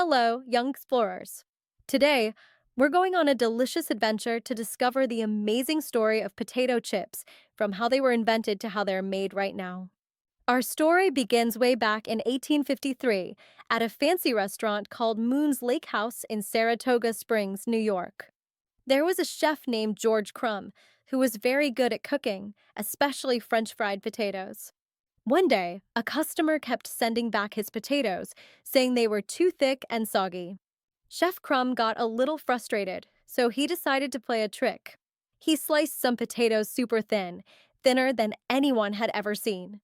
Hello, young explorers. Today, we're going on a delicious adventure to discover the amazing story of potato chips, from how they were invented to how they're made right now. Our story begins way back in 1853 at a fancy restaurant called Moon's Lake House in Saratoga Springs, New York. There was a chef named George Crum who was very good at cooking, especially French fried potatoes. One day, a customer kept sending back his potatoes, saying they were too thick and soggy. Chef Crumb got a little frustrated, so he decided to play a trick. He sliced some potatoes super thin, thinner than anyone had ever seen.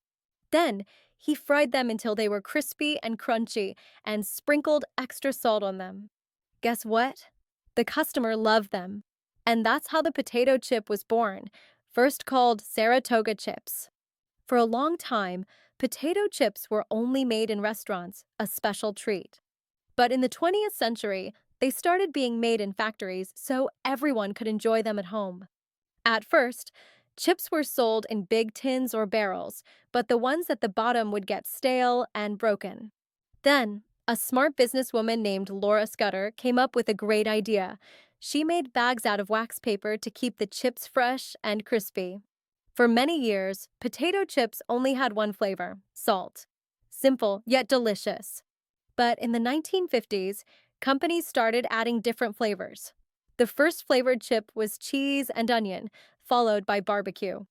Then, he fried them until they were crispy and crunchy and sprinkled extra salt on them. Guess what? The customer loved them. And that's how the potato chip was born, first called Saratoga chips. For a long time, potato chips were only made in restaurants, a special treat. But in the 20th century, they started being made in factories so everyone could enjoy them at home. At first, chips were sold in big tins or barrels, but the ones at the bottom would get stale and broken. Then, a smart businesswoman named Laura Scudder came up with a great idea. She made bags out of wax paper to keep the chips fresh and crispy. For many years, potato chips only had one flavor, salt. Simple, yet delicious. But in the 1950s, companies started adding different flavors. The first flavored chip was cheese and onion, followed by barbecue.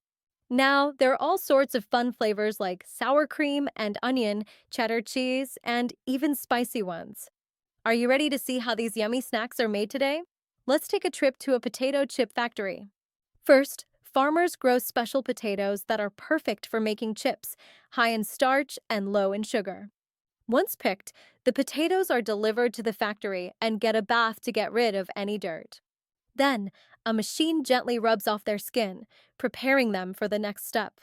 Now, there are all sorts of fun flavors like sour cream and onion, cheddar cheese, and even spicy ones. Are you ready to see how these yummy snacks are made today? Let's take a trip to a potato chip factory. First, farmers grow special potatoes that are perfect for making chips, high in starch and low in sugar. Once picked, the potatoes are delivered to the factory and get a bath to get rid of any dirt. Then, a machine gently rubs off their skin, preparing them for the next step.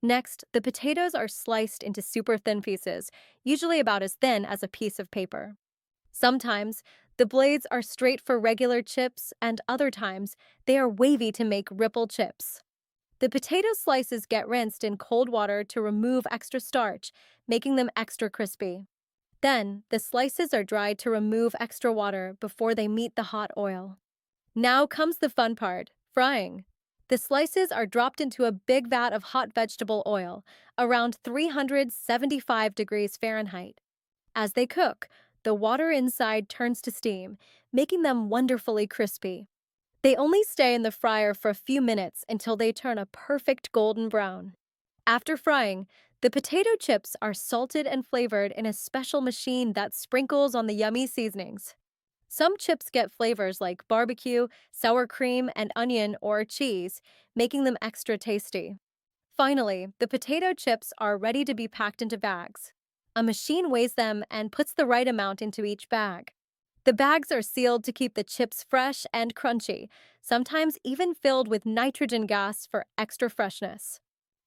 Next, the potatoes are sliced into super thin pieces, usually about as thin as a piece of paper. Sometimes, the blades are straight for regular chips, and other times, they are wavy to make ripple chips. The potato slices get rinsed in cold water to remove extra starch, making them extra crispy. Then, the slices are dried to remove extra water before they meet the hot oil. Now comes the fun part, frying. The slices are dropped into a big vat of hot vegetable oil, around 375 degrees Fahrenheit. As they cook, the water inside turns to steam, making them wonderfully crispy. They only stay in the fryer for a few minutes until they turn a perfect golden brown. After frying, the potato chips are salted and flavored in a special machine that sprinkles on the yummy seasonings. Some chips get flavors like barbecue, sour cream, and onion or cheese, making them extra tasty. Finally, the potato chips are ready to be packed into bags. A machine weighs them and puts the right amount into each bag. The bags are sealed to keep the chips fresh and crunchy, sometimes even filled with nitrogen gas for extra freshness.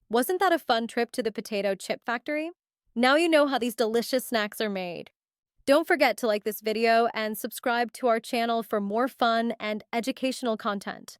Wasn't that a fun trip to the potato chip factory? Now you know how these delicious snacks are made. Don't forget to like this video and subscribe to our channel for more fun and educational content.